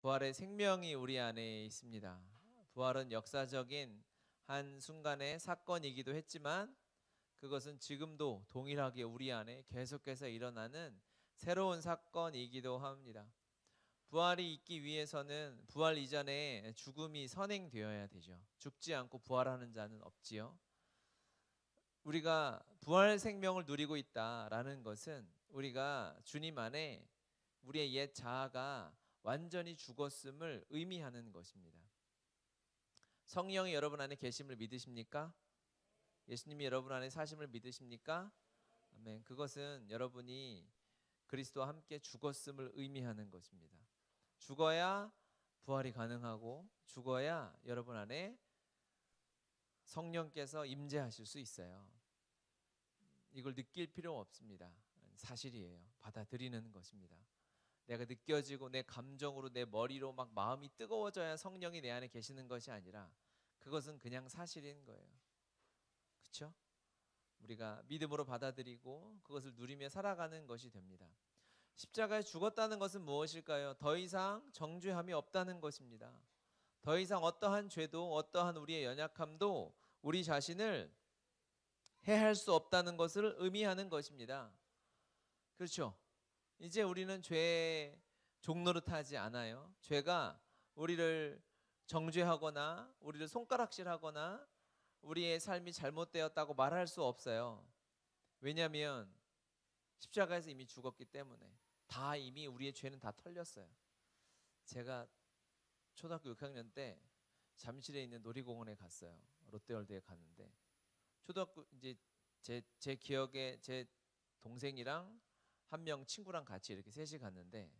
부활의 생명이 우리 안에 있습니다. 부활은 역사적인 한 순간의 사건이기도 했지만 그것은 지금도 동일하게 우리 안에 계속해서 일어나는 새로운 사건이기도 합니다. 부활이 있기 위해서는 부활 이전에 죽음이 선행되어야 되죠. 죽지 않고 부활하는 자는 없지요. 우리가 부활 생명을 누리고 있다라는 것은 우리가 주님 안에 우리의 옛 자아가 완전히 죽었음을 의미하는 것입니다. 성령이 여러분 안에 계심을 믿으십니까? 예수님이 여러분 안에 사심을 믿으십니까? 아멘. 그것은 여러분이 그리스도와 함께 죽었음을 의미하는 것입니다. 죽어야 부활이 가능하고 죽어야 여러분 안에 성령께서 임재하실 수 있어요. 이걸 느낄 필요 없습니다. 사실이에요. 받아들이는 것입니다. 내가 느껴지고 내 감정으로 내 머리로 막 마음이 뜨거워져야 성령이 내 안에 계시는 것이 아니라 그것은 그냥 사실인 거예요. 그렇죠? 우리가 믿음으로 받아들이고 그것을 누리며 살아가는 것이 됩니다. 십자가에 죽었다는 것은 무엇일까요? 더 이상 정죄함이 없다는 것입니다. 더 이상 어떠한 죄도 어떠한 우리의 연약함도 우리 자신을 해할 수 없다는 것을 의미하는 것입니다. 그렇죠? 이제 우리는 죄의 종노릇하지 않아요. 죄가 우리를 정죄하거나 우리를 손가락질하거나 우리의 삶이 잘못되었다고 말할 수 없어요. 왜냐하면 십자가에서 이미 죽었기 때문에 다 이미 우리의 죄는 다 털렸어요. 제가 초등학교 6학년 때 잠실에 있는 놀이공원에 갔어요. 롯데월드에 갔는데 초등학교 이제 제 기억에 제 동생이랑 한 명 친구랑 같이 이렇게 셋이 갔는데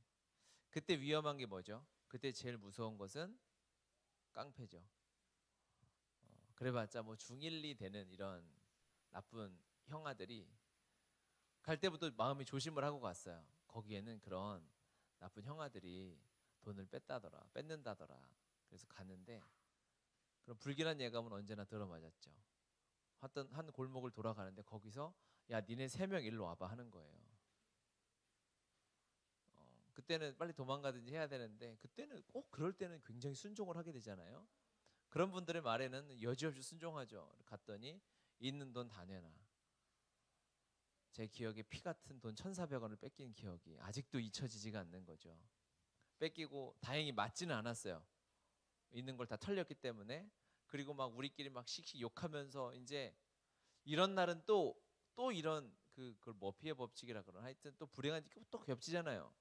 그때 위험한 게 뭐죠? 그때 제일 무서운 것은 깡패죠. 그래봤자 뭐 중1, 2 되는 이런 나쁜 형아들이 갈 때부터 마음이 조심을 하고 갔어요. 거기에는 그런 나쁜 형아들이 돈을 뺏는다더라. 그래서 갔는데 그런 불길한 예감은 언제나 들어맞았죠. 한 골목을 돌아가는데 거기서 야 니네 3명 일로 와봐 하는 거예요. 그때는 빨리 도망가든지 해야 되는데 그때는 꼭 그럴 때는 굉장히 순종을 하게 되잖아요. 그런 분들의 말에는 여지없이 순종하죠. 갔더니 있는 돈 다 내놔. 제 기억에 피 같은 돈 1,400원을 뺏긴 기억이 아직도 잊혀지지가 않는 거죠. 뺏기고 다행히 맞지는 않았어요. 있는 걸 다 털렸기 때문에. 그리고 막 우리끼리 막 씩씩 욕하면서 이제 이런 날은 또 이런 그걸 머피의 법칙이라 그러나 하여튼 또 불행한 일이 또 겹치잖아요.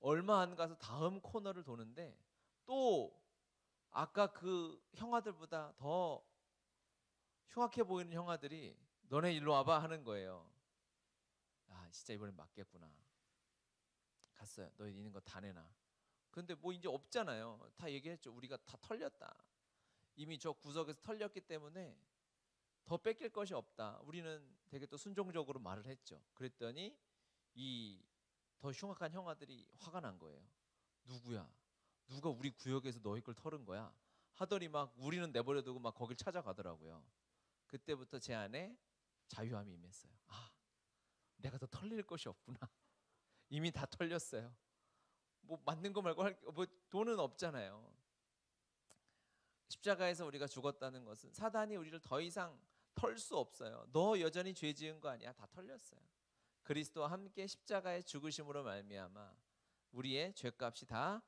얼마 안 가서 다음 코너를 도는데 또 아까 그 형아들보다 더 흉악해 보이는 형아들이 너네 일로 와봐 하는 거예요. 아 진짜 이번엔 맞겠구나. 갔어요. 너희 있는 거 다 내놔. 근데 뭐 이제 없잖아요. 다 얘기했죠. 우리가 다 털렸다. 이미 저 구석에서 털렸기 때문에 더 뺏길 것이 없다. 우리는 되게 또 순종적으로 말을 했죠. 그랬더니 이 더 흉악한 형아들이 화가 난 거예요. 누구야? 누가 우리 구역에서 너희 걸 털은 거야? 하더니 막 우리는 내버려두고 막 거길 찾아가더라고요. 그때부터 제 안에 자유함이 임했어요. 아, 내가 더 털릴 것이 없구나. 이미 다 털렸어요. 뭐 맞는 거 말고 뭐 돈은 없잖아요. 십자가에서 우리가 죽었다는 것은 사단이 우리를 더 이상 털 수 없어요. 너 여전히 죄 지은 거 아니야? 다 털렸어요. 그리스도와 함께 십자가의 죽으심으로 말미암아 우리의 죄값이 다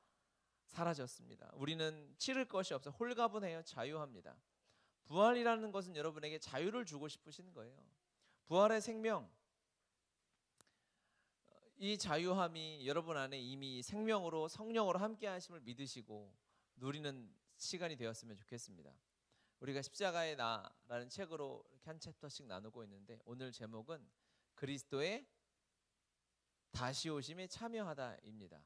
사라졌습니다. 우리는 치를 것이 없어 홀가분해요. 자유합니다. 부활이라는 것은 여러분에게 자유를 주고 싶으신 거예요. 부활의 생명, 이 자유함이 여러분 안에 이미 생명으로 성령으로 함께 하심을 믿으시고 누리는 시간이 되었으면 좋겠습니다. 우리가 십자가의 나라는 책으로 이렇게 한 챕터씩 나누고 있는데 오늘 제목은 그리스도의 다시 오심에 참여하다입니다.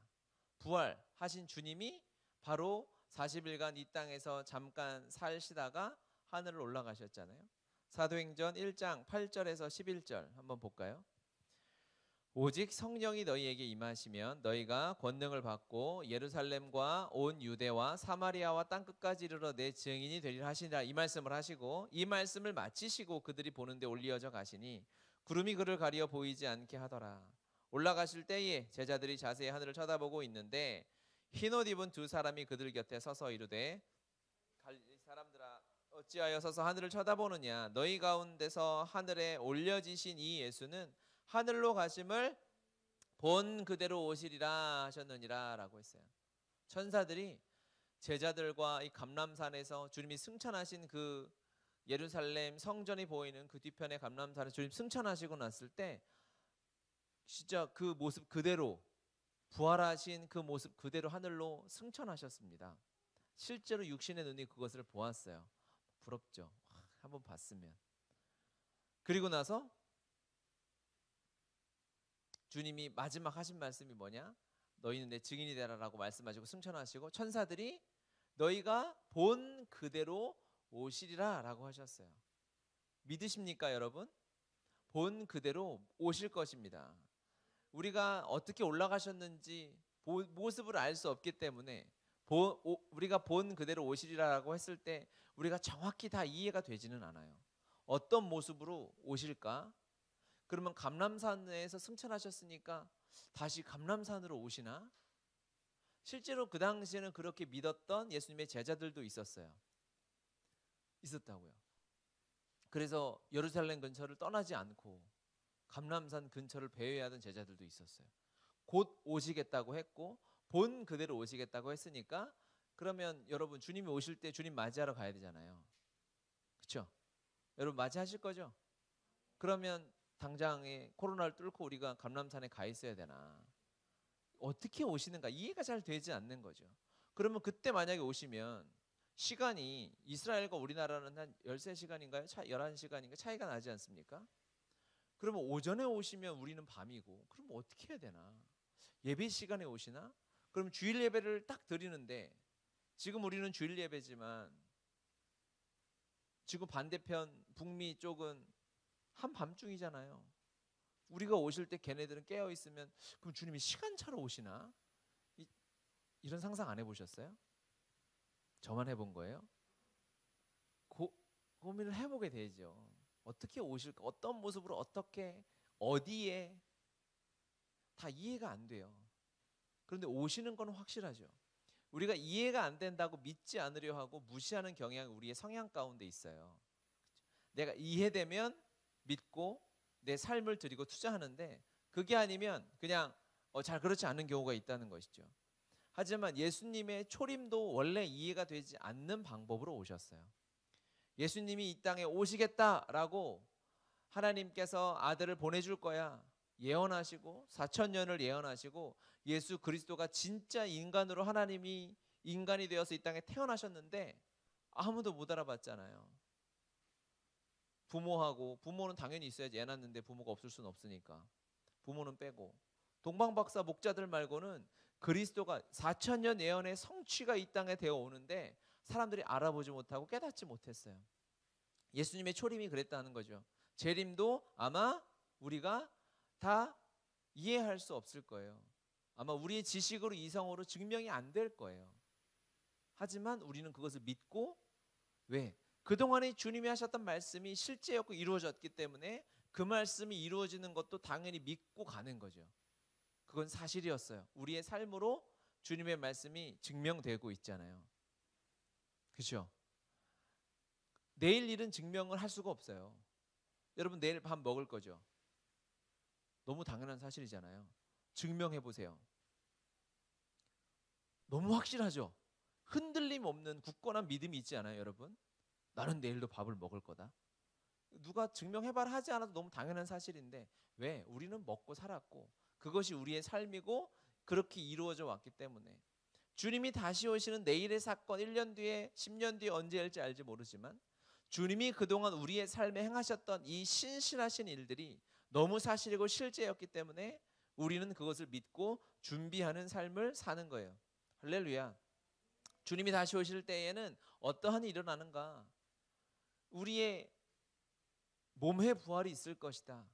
부활하신 주님이 바로 40일간 이 땅에서 잠깐 살시다가 하늘을 올라가셨잖아요. 사도행전 1장 8절에서 11절 한번 볼까요? 오직 성령이 너희에게 임하시면 너희가 권능을 받고 예루살렘과 온 유대와 사마리아와 땅끝까지 이르러 내 증인이 되리라 하시니라. 이 말씀을 하시고 이 말씀을 마치시고 그들이 보는데 올리어져 가시니 구름이 그를 가리어 보이지 않게 하더라. 올라가실 때에 제자들이 자세히 하늘을 쳐다보고 있는데 흰옷 입은 두 사람이 그들 곁에 서서 이르되 갈릴리 사람들아 어찌하여 서서 하늘을 쳐다보느냐 너희 가운데서 하늘에 올려지신 이 예수는 하늘로 가심을 본 그대로 오시리라 하셨느니라 라고 했어요. 천사들이 제자들과 이 감람산에서 주님이 승천하신 그 예루살렘 성전이 보이는 그 뒤편의 감람산에 주님 승천하시고 났을 때 진짜 그 모습 그대로 부활하신 그 모습 그대로 하늘로 승천하셨습니다. 실제로 육신의 눈이 그것을 보았어요. 부럽죠. 한번 봤으면. 그리고 나서 주님이 마지막 하신 말씀이 뭐냐? 너희는 내 증인이 되라라고 말씀하시고 승천하시고 천사들이 너희가 본 그대로 오시리라 라고 하셨어요. 믿으십니까 여러분? 본 그대로 오실 것입니다. 우리가 어떻게 올라가셨는지 모습을 알 수 없기 때문에 우리가 본 그대로 오시리라고 했을 때 우리가 정확히 다 이해가 되지는 않아요. 어떤 모습으로 오실까? 그러면 감람산에서 승천하셨으니까 다시 감람산으로 오시나? 실제로 그 당시에는 그렇게 믿었던 예수님의 제자들도 있었다고요. 그래서 예루살렘 근처를 떠나지 않고 감람산 근처를 배회하던 제자들도 있었어요. 곧 오시겠다고 했고 본 그대로 오시겠다고 했으니까 그러면 여러분 주님이 오실 때 주님 맞이하러 가야 되잖아요. 그렇죠? 여러분 맞이하실 거죠? 그러면 당장에 코로나를 뚫고 우리가 감람산에 가 있어야 되나? 어떻게 오시는가 이해가 잘 되지 않는 거죠. 그러면 그때 만약에 오시면 시간이 이스라엘과 우리나라는 한 13시간인가요? 11시간인가 차이가 나지 않습니까? 그러면 오전에 오시면 우리는 밤이고 그럼 어떻게 해야 되나? 예배 시간에 오시나? 그럼 주일 예배를 딱 드리는데 지금 우리는 주일 예배지만 지금 반대편 북미 쪽은 한밤중이잖아요. 우리가 오실 때 걔네들은 깨어 있으면 그럼 주님이 시간차로 오시나? 이런 상상 안 해보셨어요? 저만 해본 거예요? 고민을 해보게 되죠. 어떻게 오실까? 어떤 모습으로 어떻게 어디에 다 이해가 안 돼요. 그런데 오시는 건 확실하죠. 우리가 이해가 안 된다고 믿지 않으려 하고 무시하는 경향이 우리의 성향 가운데 있어요. 내가 이해되면 믿고 내 삶을 드리고 투자하는데 그게 아니면 그냥 잘 그렇지 않은 경우가 있다는 것이죠. 하지만 예수님의 초림도 원래 이해가 되지 않는 방법으로 오셨어요. 예수님이 이 땅에 오시겠다라고 하나님께서 아들을 보내줄 거야 예언하시고 4,000년을 예언하시고 예수 그리스도가 진짜 인간으로 하나님이 인간이 되어서 이 땅에 태어나셨는데 아무도 못 알아봤잖아요. 부모는 당연히 있어야지. 애 낳는데 부모가 없을 수는 없으니까 부모는 빼고 동방박사 목자들 말고는 그리스도가 4,000년 예언의 성취가 이 땅에 되어 오는데 사람들이 알아보지 못하고 깨닫지 못했어요. 예수님의 초림이 그랬다는 거죠. 재림도 아마 우리가 다 이해할 수 없을 거예요. 아마 우리의 지식으로 이성으로 증명이 안 될 거예요. 하지만 우리는 그것을 믿고 왜? 그동안에 주님이 하셨던 말씀이 실제였고 이루어졌기 때문에 그 말씀이 이루어지는 것도 당연히 믿고 가는 거죠. 그건 사실이었어요. 우리의 삶으로 주님의 말씀이 증명되고 있잖아요. 그렇죠? 내일 일은 증명을 할 수가 없어요. 여러분 내일 밥 먹을 거죠? 너무 당연한 사실이잖아요. 증명해 보세요. 너무 확실하죠? 흔들림 없는 굳건한 믿음이 있지 않아요, 여러분? 나는 내일도 밥을 먹을 거다. 누가 증명해봐라 하지 않아도 너무 당연한 사실인데 왜? 우리는 먹고 살았고 그것이 우리의 삶이고 그렇게 이루어져 왔기 때문에 주님이 다시 오시는 내일의 사건 1년 뒤에 10년 뒤에 언제 일지 알지 모르지만 주님이 그동안 우리의 삶에 행하셨던 이 신실하신 일들이 너무 사실이고 실제였기 때문에 우리는 그것을 믿고 준비하는 삶을 사는 거예요. 할렐루야. 주님이 다시 오실 때에는 어떠한 일이 일어나는가? 우리의 몸의 부활이 있을 것이다.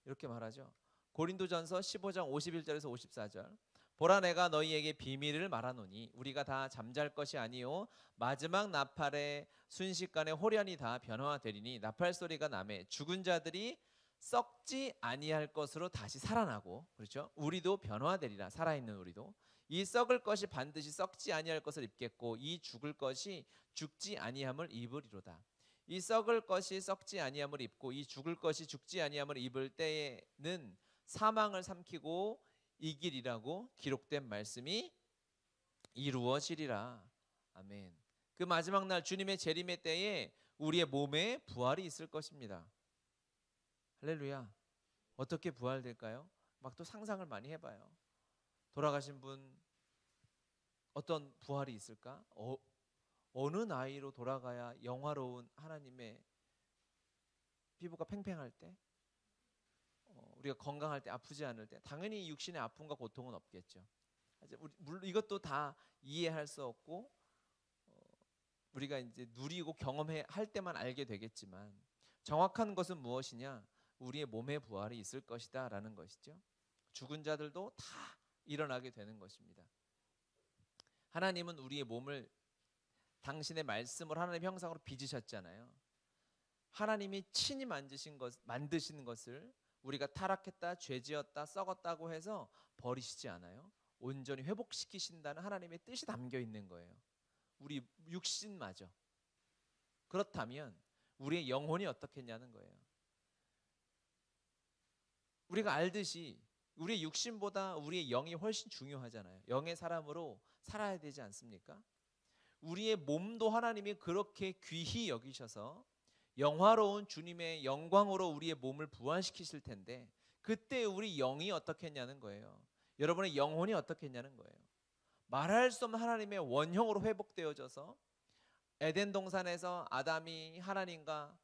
이렇게 말하죠. 고린도전서 15장 51절에서 54절. 보라 내가 너희에게 비밀을 말하노니 우리가 다 잠잘 것이 아니요 마지막 나팔의 순식간에 홀연히 다 변화되리니 나팔 소리가 나매 죽은 자들이 썩지 아니할 것으로 다시 살아나고 그렇죠? 우리도 변화되리라. 살아있는 우리도 이 썩을 것이 반드시 썩지 아니할 것을 입겠고 이 죽을 것이 죽지 아니함을 입으리로다. 이 썩을 것이 썩지 아니함을 입고 이 죽을 것이 죽지 아니함을 입을 때에는 사망을 삼키고 이길이라고 기록된 말씀이 이루어지리라. 아멘. 그 마지막 날 주님의 재림의 때에 우리의 몸에 부활이 있을 것입니다. 할렐루야. 어떻게 부활될까요? 막 또 상상을 많이 해봐요. 돌아가신 분 어떤 부활이 있을까? 어느 나이로 돌아가야 영화로운 하나님의 피부가 팽팽할 때, 우리가 건강할 때, 아프지 않을 때, 당연히 육신의 아픔과 고통은 없겠죠. 물론 이것도 다 이해할 수 없고 우리가 이제 누리고 경험할 때만 알게 되겠지만 정확한 것은 무엇이냐? 우리의 몸의 부활이 있을 것이다 라는 것이죠. 죽은 자들도 다 일어나게 되는 것입니다. 하나님은 우리의 몸을 당신의 말씀으로 하나님의 형상으로 빚으셨잖아요. 하나님이 친히 만드신 것을 우리가 타락했다, 죄지었다, 썩었다고 해서 버리시지 않아요. 온전히 회복시키신다는 하나님의 뜻이 담겨 있는 거예요. 우리 육신마저. 그렇다면 우리의 영혼이 어떻겠냐는 거예요. 우리가 알듯이 우리의 육신보다 우리의 영이 훨씬 중요하잖아요. 영의 사람으로 살아야 되지 않습니까? 우리의 몸도 하나님이 그렇게 귀히 여기셔서 영화로운 주님의 영광으로 우리의 몸을 부활시키실 텐데 그때 우리 영이 어떻겠냐는 거예요. 여러분의 영혼이 어떻겠냐는 거예요. 말할 수 없는 하나님의 원형으로 회복되어져서 에덴 동산에서 아담이 하나님과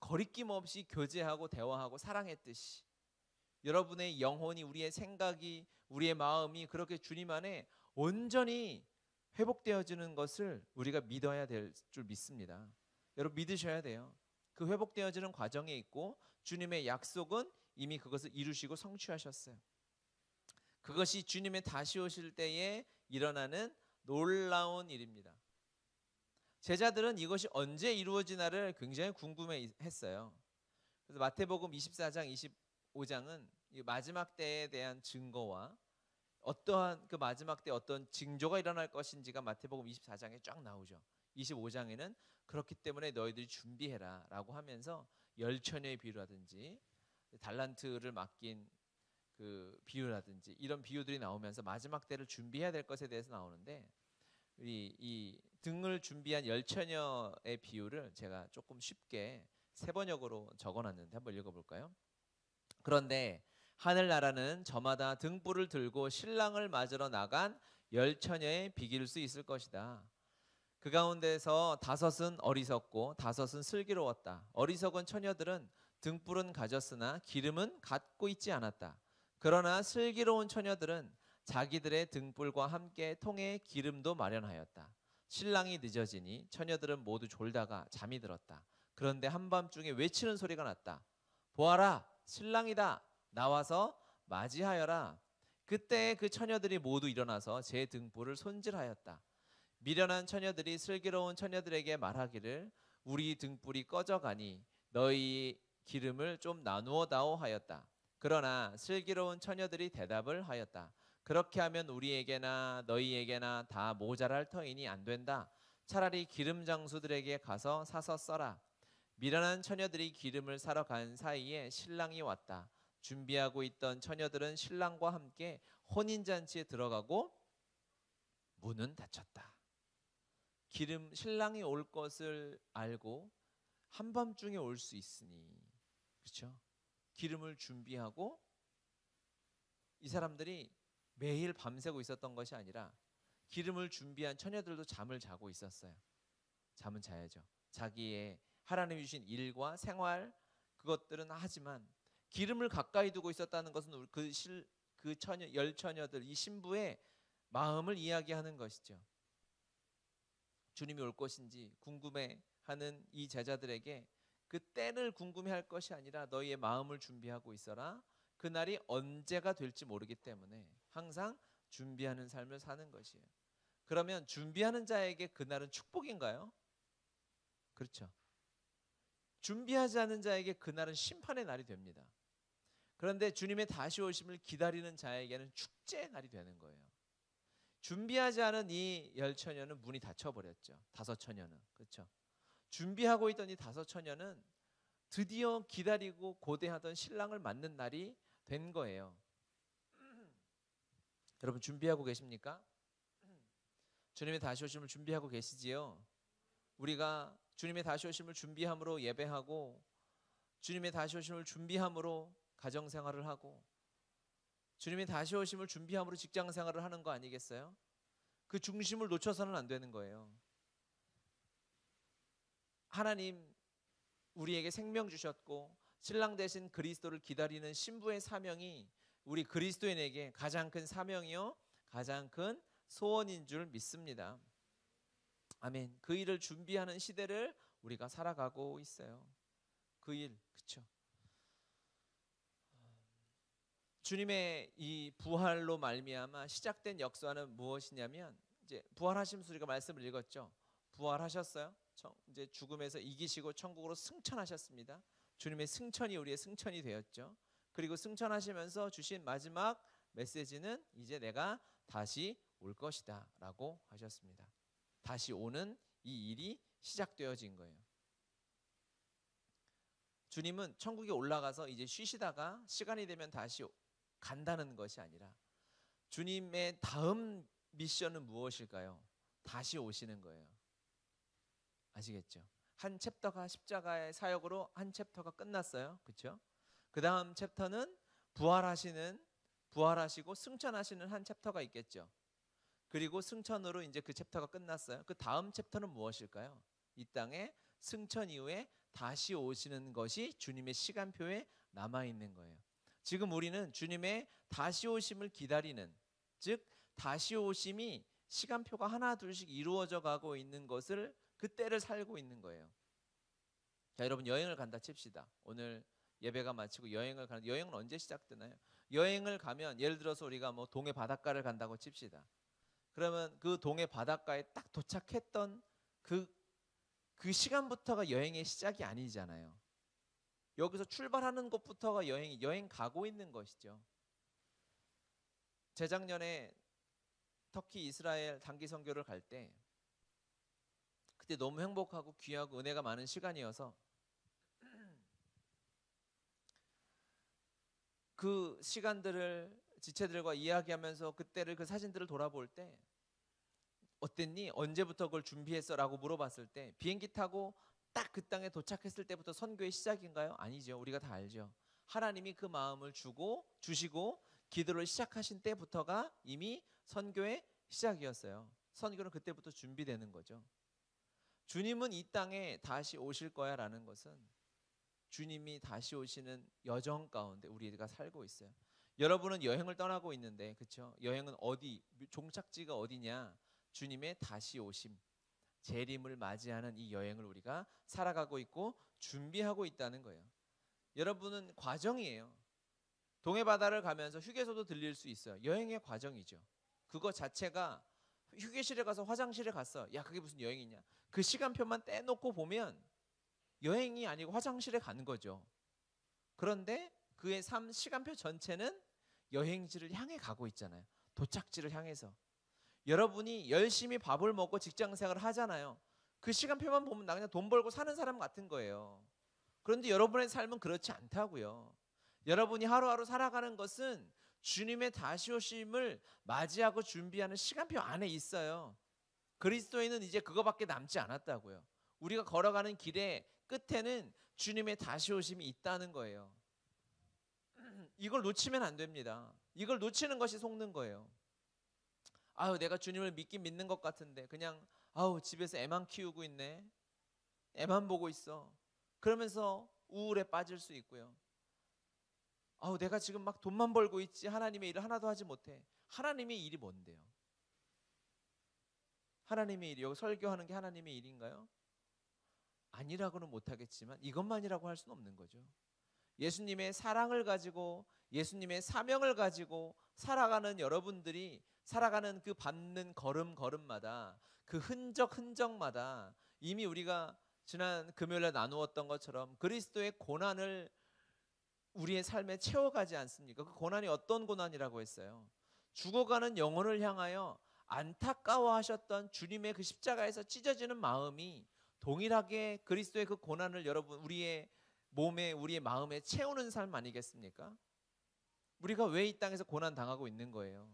거리낌 없이 교제하고 대화하고 사랑했듯이 여러분의 영혼이, 우리의 생각이, 우리의 마음이 그렇게 주님 안에 온전히 회복되어지는 것을 우리가 믿어야 될 줄 믿습니다. 여러분 믿으셔야 돼요. 그 회복되어지는 과정에 있고 주님의 약속은 이미 그것을 이루시고 성취하셨어요. 그것이 주님의 다시 오실 때에 일어나는 놀라운 일입니다. 제자들은 이것이 언제 이루어지나를 굉장히 궁금해했어요. 그래서 마태복음 24장, 25장은 마지막 때에 대한 증거와 어떠한 그 마지막 때 어떤 징조가 일어날 것인지가 마태복음 24장에 쫙 나오죠. 25장에는 그렇기 때문에 너희들이 준비해라 라고 하면서 열처녀의 비유라든지 달란트를 맡긴 그 비유라든지 이런 비유들이 나오면서 마지막 때를 준비해야 될 것에 대해서 나오는데 이 등을 준비한 열처녀의 비유를 제가 조금 쉽게 세번역으로 적어놨는데 한번 읽어볼까요? 그런데 하늘나라는 저마다 등불을 들고 신랑을 맞으러 나간 열처녀의 비기일 수 있을 것이다. 그 가운데서 5은 어리석고 5은 슬기로웠다. 어리석은 처녀들은 등불은 가졌으나 기름은 갖고 있지 않았다. 그러나 슬기로운 처녀들은 자기들의 등불과 함께 통에 기름도 마련하였다. 신랑이 늦어지니 처녀들은 모두 졸다가 잠이 들었다. 그런데 한밤중에 외치는 소리가 났다. 보아라, 신랑이다. 나와서 맞이하여라. 그때 그 처녀들이 모두 일어나서 제 등불을 손질하였다. 미련한 처녀들이 슬기로운 처녀들에게 말하기를 우리 등불이 꺼져가니 너희 기름을 좀 나누어 다오 하였다. 그러나 슬기로운 처녀들이 대답을 하였다. 그렇게 하면 우리에게나 너희에게나 다 모자랄 터이니 안 된다. 차라리 기름 장수들에게 가서 사서 써라. 미련한 처녀들이 기름을 사러 간 사이에 신랑이 왔다. 준비하고 있던 처녀들은 신랑과 함께 혼인잔치에 들어가고 문은 닫혔다. 신랑이 올 것을 알고 한밤중에 올 수 있으니, 그렇죠? 기름을 준비하고 이 사람들이 매일 밤새고 있었던 것이 아니라 기름을 준비한 처녀들도 잠을 자고 있었어요. 잠은 자야죠. 자기의 하나님이 주신 일과 생활 그것들은 하지만 기름을 가까이 두고 있었다는 것은 그 처녀, 열처녀들, 이 신부의 마음을 이야기하는 것이죠. 주님이 올 것인지 궁금해하는 이 제자들에게 그 때를 궁금해할 것이 아니라 너희의 마음을 준비하고 있어라. 그날이 언제가 될지 모르기 때문에 항상 준비하는 삶을 사는 것이에요. 그러면 준비하는 자에게 그날은 축복인가요? 그렇죠. 준비하지 않은 자에게 그날은 심판의 날이 됩니다. 그런데 주님의 다시 오심을 기다리는 자에게는 축제의 날이 되는 거예요. 준비하지 않은 이 열처녀는 문이 닫혀버렸죠. 다섯 처녀는. 그렇죠? 준비하고 있던 이 다섯 처녀는 드디어 기다리고 고대하던 신랑을 맞는 날이 된 거예요. 여러분 준비하고 계십니까? 주님의 다시 오심을 준비하고 계시지요? 우리가 주님의 다시 오심을 준비함으로 예배하고, 주님의 다시 오심을 준비함으로 가정생활을 하고, 주님의 다시 오심을 준비함으로 직장생활을 하는 거 아니겠어요? 그 중심을 놓쳐서는 안 되는 거예요. 하나님 우리에게 생명 주셨고 신랑 되신 그리스도를 기다리는 신부의 사명이 우리 그리스도인에게 가장 큰 사명이요 가장 큰 소원인 줄 믿습니다. 아멘. 그 일을 준비하는 시대를 우리가 살아가고 있어요. 그 일, 그렇죠? 주님의 이 부활로 말미암아 시작된 역사는 무엇이냐면, 이제 부활하심서 우리가 말씀을 읽었죠. 부활하셨어요. 이제 죽음에서 이기시고 천국으로 승천하셨습니다. 주님의 승천이 우리의 승천이 되었죠. 그리고 승천하시면서 주신 마지막 메시지는 이제 내가 다시 올 것이다 라고 하셨습니다. 다시 오는 이 일이 시작되어진 거예요. 주님은 천국에 올라가서 이제 쉬시다가 시간이 되면 다시 간다는 것이 아니라 주님의 다음 미션은 무엇일까요? 다시 오시는 거예요. 아시겠죠? 한 챕터가 십자가의 사역으로 한 챕터가 끝났어요. 그렇죠? 그 다음 챕터는 부활하시고 승천하시는 한 챕터가 있겠죠. 그리고 승천으로 이제 그 챕터가 끝났어요. 그 다음 챕터는 무엇일까요? 이 땅에 승천 이후에 다시 오시는 것이 주님의 시간표에 남아있는 거예요. 지금 우리는 주님의 다시 오심을 기다리는, 즉 다시 오심이 시간표가 하나 둘씩 이루어져 가고 있는 것을, 그때를 살고 있는 거예요. 자, 여러분 여행을 간다 칩시다. 오늘 예배가 마치고 여행을 가는, 여행은 언제 시작되나요? 여행을 가면 예를 들어서 우리가 뭐 동해 바닷가를 간다고 칩시다. 그러면 그 동해 바닷가에 딱 도착했던 그 시간부터가 여행의 시작이 아니잖아요. 여기서 출발하는 것부터가 여행 가고 있는 것이죠. 재작년에 터키, 이스라엘 단기 선교를 갈 때 그때 너무 행복하고 귀하고 은혜가 많은 시간이어서 그 시간들을 지체들과 이야기하면서 그때를, 그 사진들을 돌아볼 때 어땠니? 언제부터 그걸 준비했어? 라고 물어봤을 때 비행기 타고 딱 그 땅에 도착했을 때부터 선교의 시작인가요? 아니죠. 우리가 다 알죠. 하나님이 그 마음을 주시고 기도를 시작하신 때부터가 이미 선교의 시작이었어요. 선교는 그때부터 준비되는 거죠. 주님은 이 땅에 다시 오실 거야 라는 것은 주님이 다시 오시는 여정 가운데 우리가 살고 있어요. 여러분은 여행을 떠나고 있는데, 그렇죠? 여행은 어디, 종착지가 어디냐? 주님의 다시 오심, 재림을 맞이하는 이 여행을 우리가 살아가고 있고 준비하고 있다는 거예요. 여러분은 과정이에요. 동해 바다를 가면서 휴게소도 들릴 수 있어요. 여행의 과정이죠. 그거 자체가, 휴게실에 가서 화장실에 갔어. 야, 그게 무슨 여행이냐? 그 시간표만 떼놓고 보면 여행이 아니고 화장실에 가는 거죠. 그런데 그의 삶 시간표 전체는 여행지를 향해 가고 있잖아요. 도착지를 향해서. 여러분이 열심히 밥을 먹고 직장생활을 하잖아요. 그 시간표만 보면 나 그냥 돈 벌고 사는 사람 같은 거예요. 그런데 여러분의 삶은 그렇지 않다고요. 여러분이 하루하루 살아가는 것은 주님의 다시 오심을 맞이하고 준비하는 시간표 안에 있어요. 그리스도인은 이제 그거밖에 남지 않았다고요. 우리가 걸어가는 길의 끝에는 주님의 다시 오심이 있다는 거예요. 이걸 놓치면 안 됩니다. 이걸 놓치는 것이 속는 거예요. 아유, 내가 주님을 믿긴 믿는 것 같은데 그냥 집에서 애만 키우고 있네, 애만 보고 있어, 그러면서 우울에 빠질 수 있고요. 내가 지금 막 돈만 벌고 있지 하나님의 일을 하나도 하지 못해. 하나님의 일이 뭔데요? 하나님의 일이, 여기 설교하는 게 하나님의 일인가요? 아니라고는 못하겠지만 이것만이라고 할 수는 없는 거죠. 예수님의 사랑을 가지고 예수님의 사명을 가지고 살아가는 여러분들이 살아가는 그 밟는 걸음마다, 그 흔적마다 이미 우리가 지난 금요일에 나누었던 것처럼 그리스도의 고난을 우리의 삶에 채워가지 않습니까? 그 고난이 어떤 고난이라고 했어요? 죽어가는 영혼을 향하여 안타까워하셨던 주님의 그 십자가에서 찢어지는 마음이 동일하게 그리스도의 그 고난을 여러분 우리의 몸에 우리의 마음에 채우는 삶 아니겠습니까? 우리가 왜 이 땅에서 고난 당하고 있는 거예요?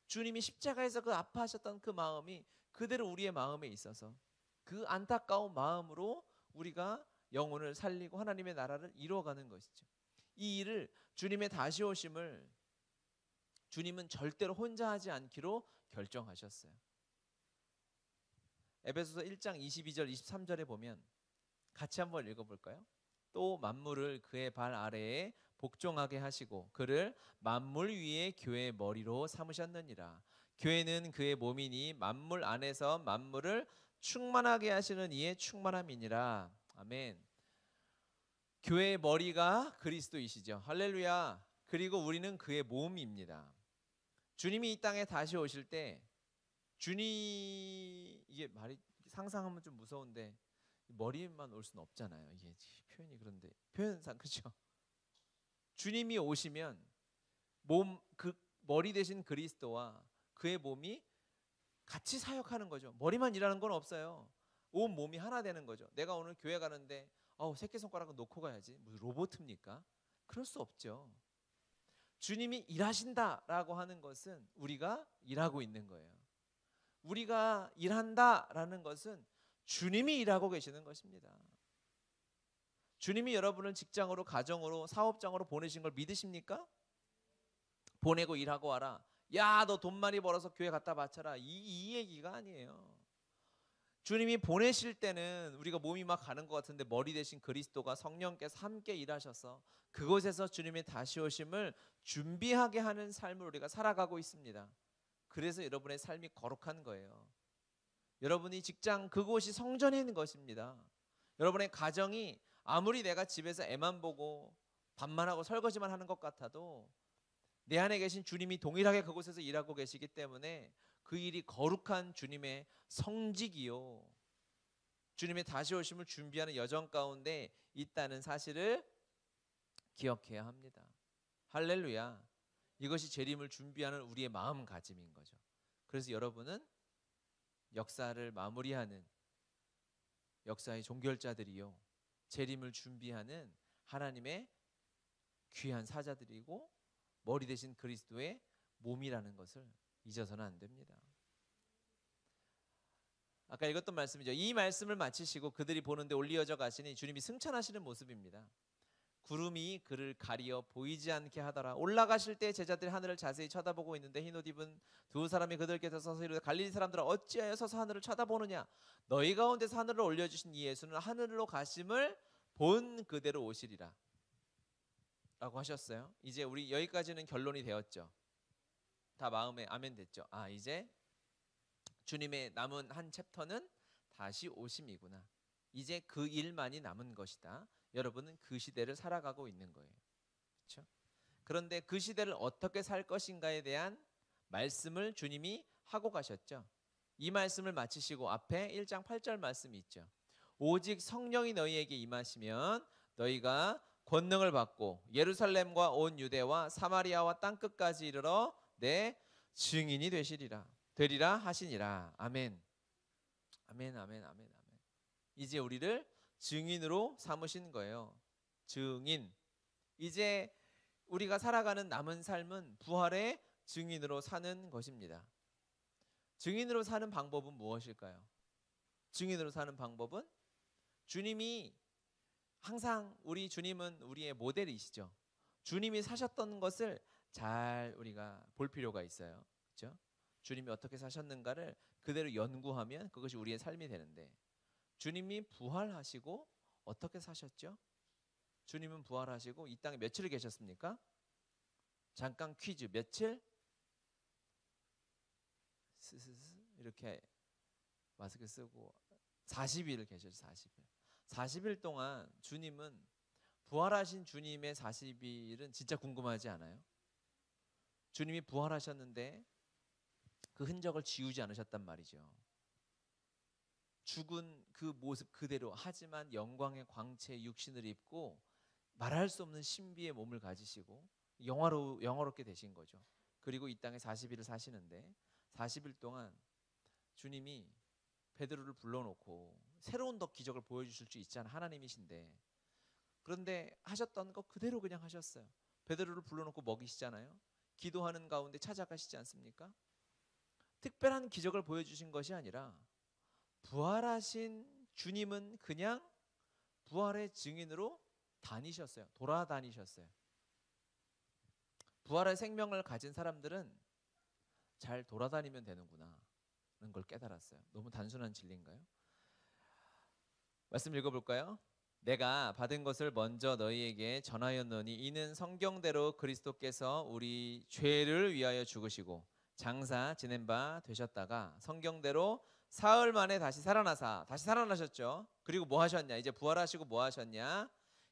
주님이 십자가에서 그 아파하셨던 그 마음이 그대로 우리의 마음에 있어서 그 안타까운 마음으로 우리가 영혼을 살리고 하나님의 나라를 이루어가는 것이죠. 이 일을 주님의 다시 오심을 주님은 절대로 혼자 하지 않기로 결정하셨어요. 에베소서 1장 22절 23절에 보면 같이 한번 읽어볼까요? 또 만물을 그의 발 아래에 복종하게 하시고 그를 만물 위에 교회의 머리로 삼으셨느니라. 교회는 그의 몸이니 만물 안에서 만물을 충만하게 하시는 이의 충만함이니라. 아멘. 교회의 머리가 그리스도이시죠. 할렐루야. 그리고 우리는 그의 몸입니다. 주님이 이 땅에 다시 오실 때 이게 말이 상상하면 좀 무서운데 머리만 올 수는 없잖아요. 이게 표현이 그런데 표현상 그렇죠. 주님이 오시면 그 머리 대신 그리스도와 그의 몸이 같이 사역하는 거죠. 머리만 일하는 건 없어요. 온 몸이 하나 되는 거죠. 내가 오늘 교회 가는데 새끼손가락은 놓고 가야지. 무슨 로봇입니까? 그럴 수 없죠. 주님이 일하신다라고 하는 것은 우리가 일하고 있는 거예요. 우리가 일한다라는 것은 주님이 일하고 계시는 것입니다. 주님이 여러분을 직장으로, 가정으로, 사업장으로 보내신 걸 믿으십니까? 보내고 일하고 와라. 야, 너 돈 많이 벌어서 교회 갖다 바쳐라. 이 얘기가 아니에요. 주님이 보내실 때는 우리가 몸이 막 가는 것 같은데 머리 대신 그리스도가 성령께서 함께 일하셔서 그곳에서 주님의 다시 오심을 준비하게 하는 삶을 우리가 살아가고 있습니다. 그래서 여러분의 삶이 거룩한 거예요. 여러분이 직장 그곳이 성전인 것입니다. 여러분의 가정이 아무리 내가 집에서 애만 보고 밥만 하고 설거지만 하는 것 같아도 내 안에 계신 주님이 동일하게 그곳에서 일하고 계시기 때문에 그 일이 거룩한 주님의 성직이요, 주님의 다시 오심을 준비하는 여정 가운데 있다는 사실을 기억해야 합니다. 할렐루야. 이것이 재림을 준비하는 우리의 마음가짐인 거죠. 그래서 여러분은 역사를 마무리하는 역사의 종결자들이요, 재림을 준비하는 하나님의 귀한 사자들이고 머리 대신 그리스도의 몸이라는 것을 잊어서는 안 됩니다. 아까 읽었던 말씀이죠. 이 말씀을 마치시고 그들이 보는데 올리어져 가시니 주님이 승천하시는 모습입니다. 구름이 그를 가리어 보이지 않게 하더라. 올라가실 때 제자들이 하늘을 자세히 쳐다보고 있는데 흰 옷 입은 두 사람이 그들께서 서서 이르되 갈릴리 사람들아 어찌하여 서서 하늘을 쳐다보느냐. 너희 가운데서 하늘을 올려주신 이 예수는 하늘로 가심을 본 그대로 오시리라 라고 하셨어요. 이제 우리 여기까지는 결론이 되었죠. 다 마음에 아멘 됐죠. 이제 주님의 남은 한 챕터는 다시 오심이구나. 이제 그 일만이 남은 것이다. 여러분은 그 시대를 살아가고 있는 거예요. 그렇죠? 그런데 그 시대를 어떻게 살 것인가에 대한 말씀을 주님이 하고 가셨죠. 이 말씀을 마치시고 앞에 1장 8절 말씀이 있죠. 오직 성령이 너희에게 임하시면 너희가 권능을 받고 예루살렘과 온 유대와 사마리아와 땅끝까지 이르러 내 증인이 되리라 하시니라. 아멘. 아멘, 아멘, 아멘, 아멘. 이제 우리를 증인으로 삼으신 거예요. 증인. 이제 우리가 살아가는 남은 삶은 부활의 증인으로 사는 것입니다. 증인으로 사는 방법은 무엇일까요? 증인으로 사는 방법은 주님이 항상 우리 주님은 우리의 모델이시죠. 주님이 사셨던 것을 잘 우리가 볼 필요가 있어요. 그렇죠? 주님이 어떻게 사셨는가를 그대로 연구하면 그것이 우리의 삶이 되는데 주님이 부활하시고 어떻게 사셨죠? 주님은 부활하시고 이 땅에 며칠을 계셨습니까? 잠깐 퀴즈. 며칠? 이렇게 마스크 쓰고 40일을 계셨죠. 40일. 40일 동안 주님은 부활하신 주님의 40일은 진짜 궁금하지 않아요? 주님이 부활하셨는데 그 흔적을 지우지 않으셨단 말이죠. 죽은 그 모습 그대로, 하지만 영광의 광채의 육신을 입고 말할 수 없는 신비의 몸을 가지시고 영화롭게 되신 거죠. 그리고 이 땅에 40일을 사시는데 40일 동안 주님이 베드로를 불러놓고 새로운 더 기적을 보여주실 수 있잖아. 하나님이신데. 그런데 하셨던 거 그대로 그냥 하셨어요. 베드로를 불러놓고 먹이시잖아요. 기도하는 가운데 찾아가시지 않습니까? 특별한 기적을 보여주신 것이 아니라 부활하신 주님은 그냥 부활의 증인으로 다니셨어요. 돌아다니셨어요. 부활의 생명을 가진 사람들은 잘 돌아다니면 되는구나 라는 걸 깨달았어요. 너무 단순한 진리인가요? 말씀 읽어볼까요? 내가 받은 것을 먼저 너희에게 전하였노니 이는 성경대로 그리스도께서 우리 죄를 위하여 죽으시고 장사 지낸 바 되셨다가 성경대로 사흘 만에 다시 살아나셨죠. 그리고 뭐 하셨냐? 이제 부활하시고 뭐 하셨냐?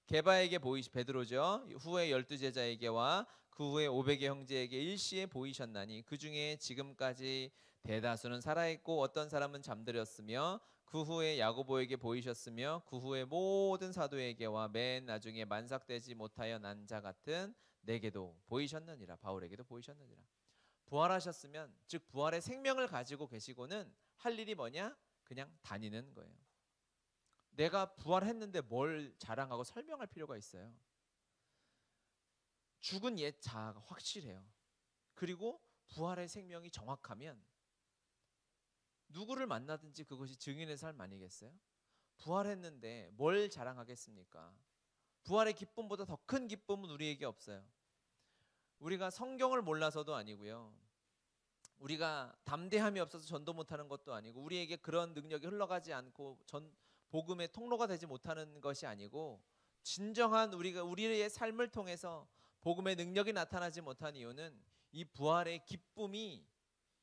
게바에게 베드로죠. 후에 12제자에게와 그 후에 500의 형제에게 일시에 보이셨나니 그 중에 지금까지 대다수는 살아있고 어떤 사람은 잠들었으며 그 후에 야고보에게 보이셨으며 그 후에 모든 사도에게와 맨 나중에 만삭되지 못하여 난 자 같은 내게도 보이셨느니라. 바울에게도 보이셨느니라. 부활하셨으면 즉 부활의 생명을 가지고 계시고는 할 일이 뭐냐? 그냥 다니는 거예요. 내가 부활했는데 뭘 자랑하고 설명할 필요가 있어요. 죽은 옛 자아가 확실해요. 그리고 부활의 생명이 정확하면 누구를 만나든지 그것이 증인의 삶 아니겠어요? 부활했는데 뭘 자랑하겠습니까? 부활의 기쁨보다 더 큰 기쁨은 우리에게 없어요. 우리가 성경을 몰라서도 아니고요. 우리가 담대함이 없어서 전도 못하는 것도 아니고 우리에게 그런 능력이 흘러가지 않고 복음의 통로가 되지 못하는 것이 아니고 진정한 우리의 삶을 통해서 복음의 능력이 나타나지 못한 이유는 이 부활의 기쁨이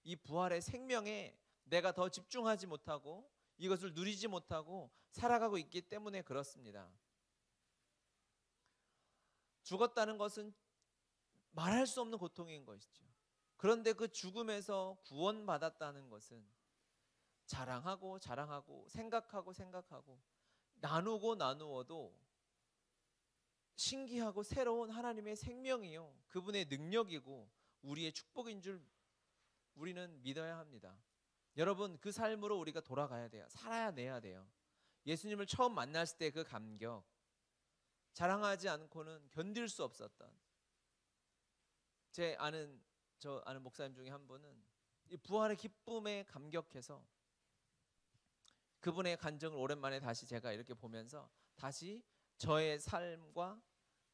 이 부활의 생명에 내가 더 집중하지 못하고 이것을 누리지 못하고 살아가고 있기 때문에 그렇습니다. 죽었다는 것은 말할 수 없는 고통인 것이죠. 그런데 그 죽음에서 구원받았다는 것은 자랑하고 생각하고 나누고 나누어도 신기하고 새로운 하나님의 생명이요 그분의 능력이고 우리의 축복인 줄 우리는 믿어야 합니다. 여러분 그 삶으로 우리가 돌아가야 돼요. 살아내야 돼요. 예수님을 처음 만났을 때 그 감격 자랑하지 않고는 견딜 수 없었던 저 아는 목사님 중에 한 분은 이 부활의 기쁨에 감격해서 그분의 간증을 오랜만에 다시 제가 이렇게 보면서 다시 저의 삶과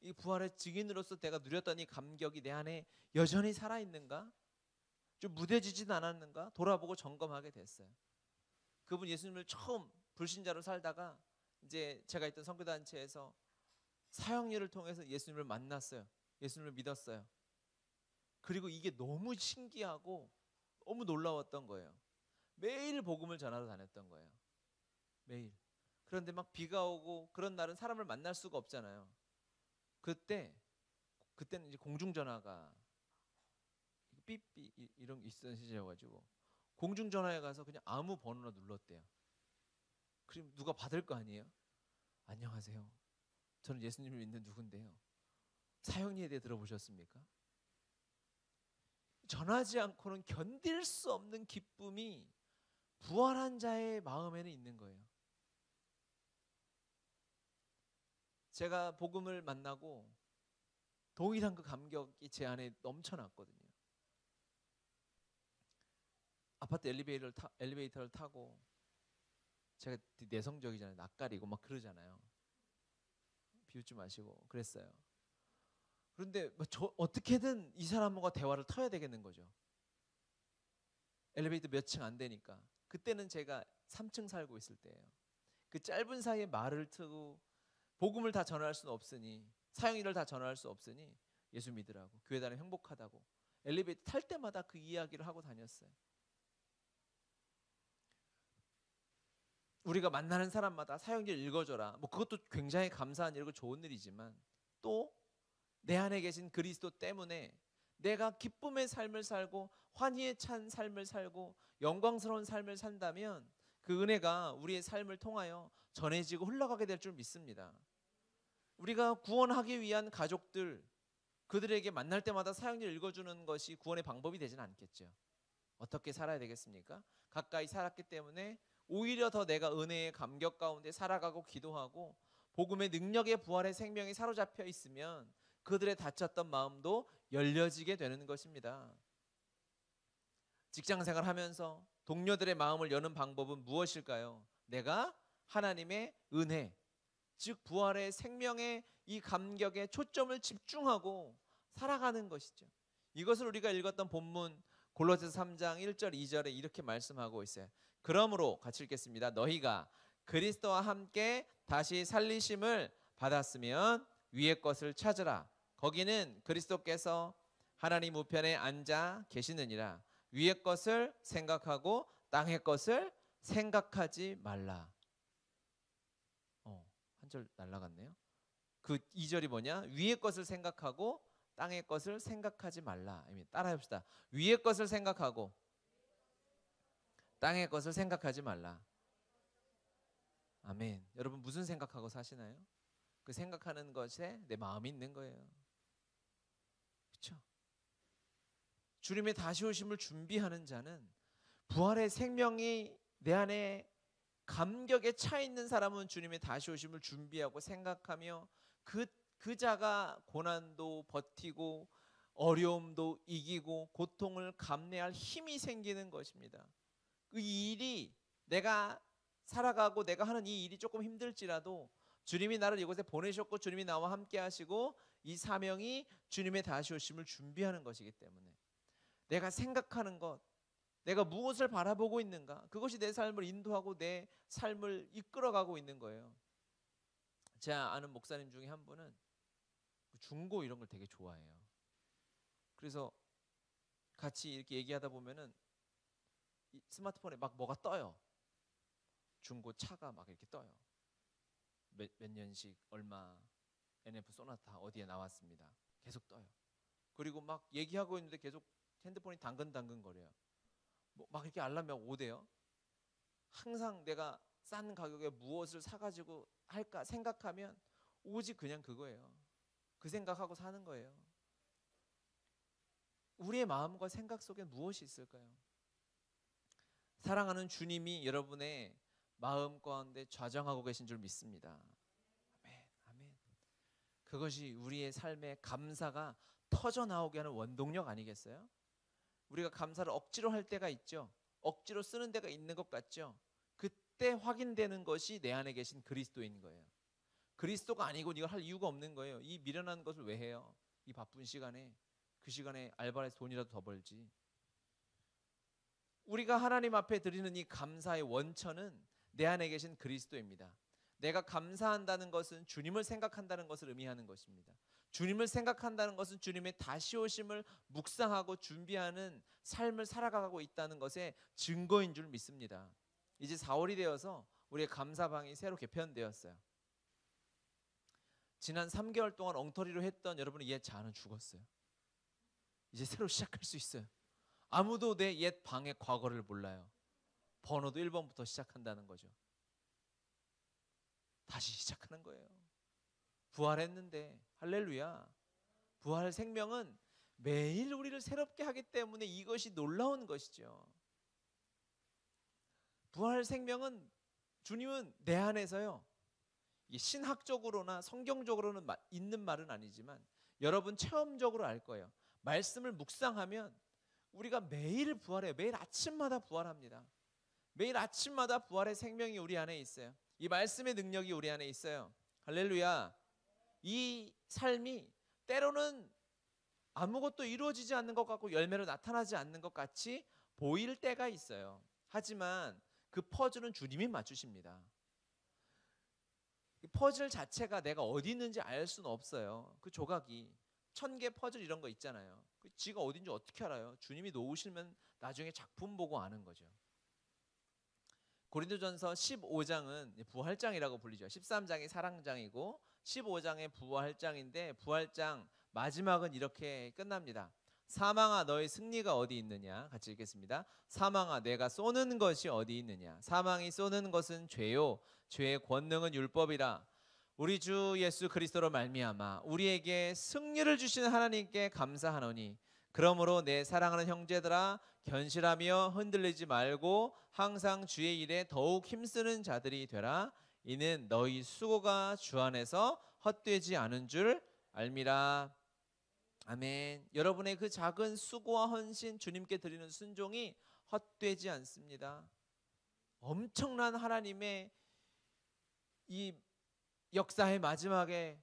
이 부활의 증인으로서 내가 누렸던 이 감격이 내 안에 여전히 살아있는가? 좀 무뎌지진 않았는가? 돌아보고 점검하게 됐어요. 그분 예수님을 처음 불신자로 살다가 이제 제가 있던 선교단체에서 사형리를 통해서 예수님을 만났어요. 예수님을 믿었어요. 그리고 이게 너무 신기하고 너무 놀라웠던 거예요. 매일 복음을 전하러 다녔던 거예요. 매일. 그런데 막 비가 오고 그런 날은 사람을 만날 수가 없잖아요. 그때는 이제 공중전화가 삐삐 이런 게 있던 시절이어가지고 공중전화에 가서 그냥 아무 번호나 눌렀대요. 그럼 누가 받을 거 아니에요? 안녕하세요. 저는 예수님을 믿는 누군데요. 사형리에 대해 들어보셨습니까? 전하지 않고는 견딜 수 없는 기쁨이 부활한 자의 마음에는 있는 거예요. 제가 복음을 만나고 동일한 그 감격이 제 안에 넘쳐났거든요. 아파트 엘리베이터를 타고 제가 내성적이잖아요. 낯가리고 막 그러잖아요. 비웃지 마시고 그랬어요. 그런데 저 어떻게든 이 사람과 대화를 터야 되겠는 거죠. 엘리베이터 몇 층 안 되니까. 그때는 제가 3층 살고 있을 때예요. 그 짧은 사이에 말을 트고 복음을 다 전할 수는 없으니 사형일을 다 전할 수 없으니 예수 믿으라고 교회 다니면 행복하다고 엘리베이터 탈 때마다 그 이야기를 하고 다녔어요. 우리가 만나는 사람마다 사형일 읽어줘라. 뭐 그것도 굉장히 감사한 일이고 좋은 일이지만 또 내 안에 계신 그리스도 때문에 내가 기쁨의 삶을 살고 환희에 찬 삶을 살고 영광스러운 삶을 산다면 그 은혜가 우리의 삶을 통하여 전해지고 흘러가게 될 줄 믿습니다. 우리가 구원하기 위한 가족들 그들에게 만날 때마다 사형리를 읽어주는 것이 구원의 방법이 되지는 않겠죠. 어떻게 살아야 되겠습니까? 가까이 살았기 때문에 오히려 더 내가 은혜의 감격 가운데 살아가고 기도하고 복음의 능력의 부활의 생명이 사로잡혀 있으면 그들의 닫혔던 마음도 열려지게 되는 것입니다. 직장생활 하면서 동료들의 마음을 여는 방법은 무엇일까요? 내가 하나님의 은혜, 즉 부활의 생명의 이 감격에 초점을 집중하고 살아가는 것이죠. 이것을 우리가 읽었던 본문 골로새서 3장 1절 2절에 이렇게 말씀하고 있어요. 그러므로 같이 읽겠습니다. 너희가 그리스도와 함께 다시 살리심을 받았으면 위의 것을 찾으라. 거기는 그리스도께서 하나님 우편에 앉아 계시느니라. 위의 것을 생각하고 땅의 것을 생각하지 말라. 한 절 날라갔네요. 그 2절이 뭐냐? 위의 것을 생각하고 땅의 것을 생각하지 말라. 따라해 봅시다. 위의 것을 생각하고 땅의 것을 생각하지 말라. 아멘. 여러분 무슨 생각하고 사시나요? 그 생각하는 것에 내 마음이 있는 거예요. 그렇죠? 주님의 다시 오심을 준비하는 자는 부활의 생명이 내 안에 감격에 차 있는 사람은 주님의 다시 오심을 준비하고 생각하며 그 자가 고난도 버티고 어려움도 이기고 고통을 감내할 힘이 생기는 것입니다. 그 일이 내가 살아가고 내가 하는 이 일이 조금 힘들지라도 주님이 나를 이곳에 보내셨고 주님이 나와 함께 하시고 이 사명이 주님의 다시 오심을 준비하는 것이기 때문에 내가 생각하는 것, 내가 무엇을 바라보고 있는가, 그것이 내 삶을 인도하고 내 삶을 이끌어가고 있는 거예요. 제가 아는 목사님 중에 한 분은 중고 이런 걸 되게 좋아해요. 그래서 같이 이렇게 얘기하다 보면은 이 스마트폰에 막 뭐가 떠요. 중고 차가 막 이렇게 떠요. 몇 년식 얼마 NF 소나타 어디에 나왔습니다. 계속 떠요. 그리고 막 얘기하고 있는데 계속 핸드폰이 당근당근 거려요. 막 이렇게 알람이 오대요. 항상 내가 싼 가격에 무엇을 사가지고 할까 생각하면 오직 그냥 그거예요. 그 생각하고 사는 거예요. 우리의 마음과 생각 속에 무엇이 있을까요? 사랑하는 주님이 여러분의 마음 가운데 좌정하고 계신 줄 믿습니다. 아멘, 아멘. 그것이 우리의 삶의 감사가 터져 나오게 하는 원동력 아니겠어요? 우리가 감사를 억지로 할 때가 있죠. 억지로 쓰는 데가 있는 것 같죠. 그때 확인되는 것이 내 안에 계신 그리스도인 거예요. 그리스도가 아니고 이걸 할 이유가 없는 거예요. 이 미련한 것을 왜 해요? 이 바쁜 시간에, 그 시간에 알바해서 돈이라도 더 벌지. 우리가 하나님 앞에 드리는 이 감사의 원천은 내 안에 계신 그리스도입니다. 내가 감사한다는 것은 주님을 생각한다는 것을 의미하는 것입니다. 주님을 생각한다는 것은 주님의 다시 오심을 묵상하고 준비하는 삶을 살아가고 있다는 것의 증거인 줄 믿습니다. 이제 4월이 되어서 우리의 감사방이 새로 개편되었어요. 지난 3개월 동안 엉터리로 했던 여러분의 옛 자아는 죽었어요. 이제 새로 시작할 수 있어요. 아무도 내 옛 방의 과거를 몰라요. 번호도 1번부터 시작한다는 거죠. 다시 시작하는 거예요. 부활했는데 할렐루야. 부활 생명은 매일 우리를 새롭게 하기 때문에 이것이 놀라운 것이죠. 부활 생명은 주님은 내 안에서요. 신학적으로나 성경적으로는 있는 말은 아니지만 여러분 체험적으로 알 거예요. 말씀을 묵상하면 우리가 매일 부활해요. 매일 아침마다 부활합니다. 매일 아침마다 부활의 생명이 우리 안에 있어요. 이 말씀의 능력이 우리 안에 있어요. 할렐루야. 이 삶이 때로는 아무것도 이루어지지 않는 것 같고 열매로 나타나지 않는 것 같이 보일 때가 있어요. 하지만 그 퍼즐은 주님이 맞추십니다. 이 퍼즐 자체가 내가 어디 있는지 알 수는 없어요. 그 조각이 1000개 퍼즐 이런 거 있잖아요. 지가 어딘지 어떻게 알아요? 주님이 놓으시면 나중에 작품 보고 아는 거죠. 고린도전서 15장은 부활장이라고 불리죠. 13장이 사랑장이고 15장의 부활장인데 부활장 마지막은 이렇게 끝납니다. 사망아 너의 승리가 어디 있느냐? 같이 읽겠습니다. 사망아 내가 쏘는 것이 어디 있느냐? 사망이 쏘는 것은 죄요 죄의 권능은 율법이라. 우리 주 예수 그리스도로 말미암아 우리에게 승리를 주시는 하나님께 감사하노니 그러므로 내 사랑하는 형제들아 견실하며 흔들리지 말고 항상 주의 일에 더욱 힘쓰는 자들이 되라. 이는 너희 수고가 주 안에서 헛되지 않은 줄 알미라. 아멘. 여러분의 그 작은 수고와 헌신, 주님께 드리는 순종이 헛되지 않습니다. 엄청난 하나님의 이 역사의 마지막에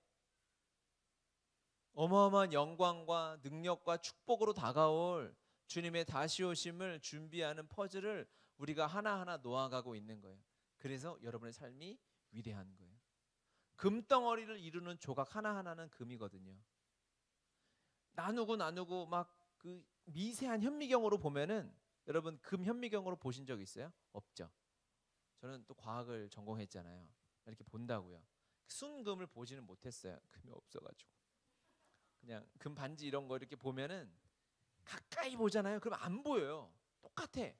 어마어마한 영광과 능력과 축복으로 다가올 주님의 다시 오심을 준비하는 퍼즐을 우리가 하나하나 놓아가고 있는 거예요. 그래서 여러분의 삶이 위대한 거예요. 금덩어리를 이루는 조각 하나하나는 금이거든요. 나누고 막 그 미세한 현미경으로 보면은, 여러분 금 현미경으로 보신 적 있어요? 없죠. 저는 또 과학을 전공했잖아요. 이렇게 본다고요. 순금을 보지는 못했어요. 금이 없어가지고. 그냥 금 반지 이런 거 이렇게 보면은 가까이 보잖아요. 그럼 안 보여요. 똑같아.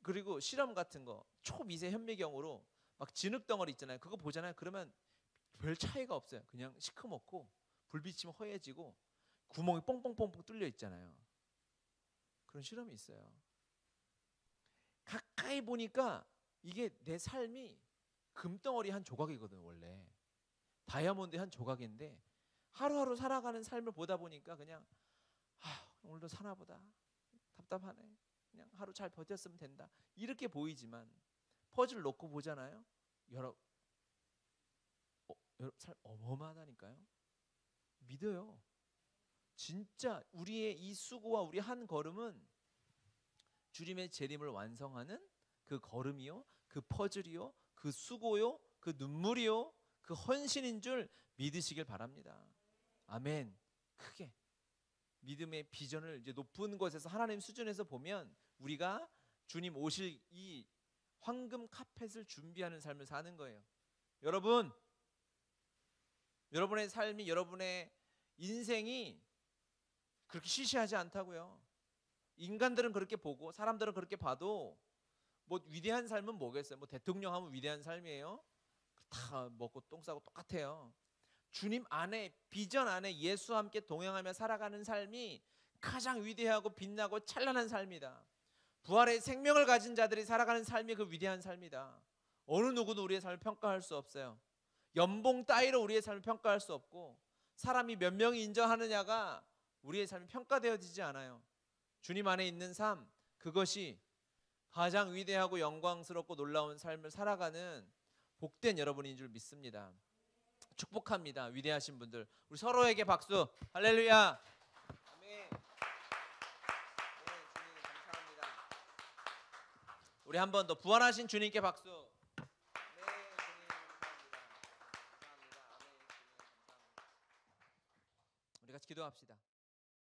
그리고 실험 같은 거 초미세 현미경으로 막 진흙 덩어리 있잖아요. 그거 보잖아요. 그러면 별 차이가 없어요. 그냥 시커멓고 불빛이 허해지고 구멍이 뽕뽕뽕뽕 뚫려 있잖아요. 그런 실험이 있어요. 가까이 보니까 이게 내 삶이 금덩어리 한 조각이거든요. 원래 다이아몬드 한 조각인데 하루하루 살아가는 삶을 보다 보니까 그냥 오늘도 사나보다, 답답하네, 그냥 하루 잘 버텼으면 된다, 이렇게 보이지만 퍼즐 놓고 보잖아요. 여러분 삶 어마어마하다니까요. 믿어요. 진짜 우리의 이 수고와 우리 한 걸음은 주님의 재림을 완성하는 그 걸음이요, 그 퍼즐이요, 그 수고요, 그 눈물이요, 그 헌신인 줄 믿으시길 바랍니다. 아멘. 크게 믿음의 비전을 이제 높은 곳에서 하나님 수준에서 보면 우리가 주님 오실 이 황금 카펫을 준비하는 삶을 사는 거예요. 여러분의 삶이, 여러분의 인생이 그렇게 시시하지 않다고요. 인간들은 그렇게 보고 사람들은 그렇게 봐도 뭐 위대한 삶은 뭐겠어요? 뭐 대통령 하면 위대한 삶이에요? 다 먹고 똥 싸고 똑같아요. 주님 안에, 비전 안에 예수와 함께 동행하며 살아가는 삶이 가장 위대하고 빛나고 찬란한 삶이다. 부활의 생명을 가진 자들이 살아가는 삶이 그 위대한 삶이다. 어느 누구도 우리의 삶을 평가할 수 없어요. 연봉 따위로 우리의 삶을 평가할 수 없고, 사람이 몇 명이 인정하느냐가 우리의 삶이 평가되어지지 않아요. 주님 안에 있는 삶, 그것이 가장 위대하고 영광스럽고 놀라운 삶을 살아가는 복된 여러분인 줄 믿습니다. 축복합니다. 위대하신 분들, 우리 서로에게 박수. 할렐루야. 아멘. 주님 감사합니다. 우리 한 번 더 부활하신 주님께 박수. 네, 주님 감사합니다. 감사합니다. 아멘. 주님 감사합니다. 우리 같이 기도합시다.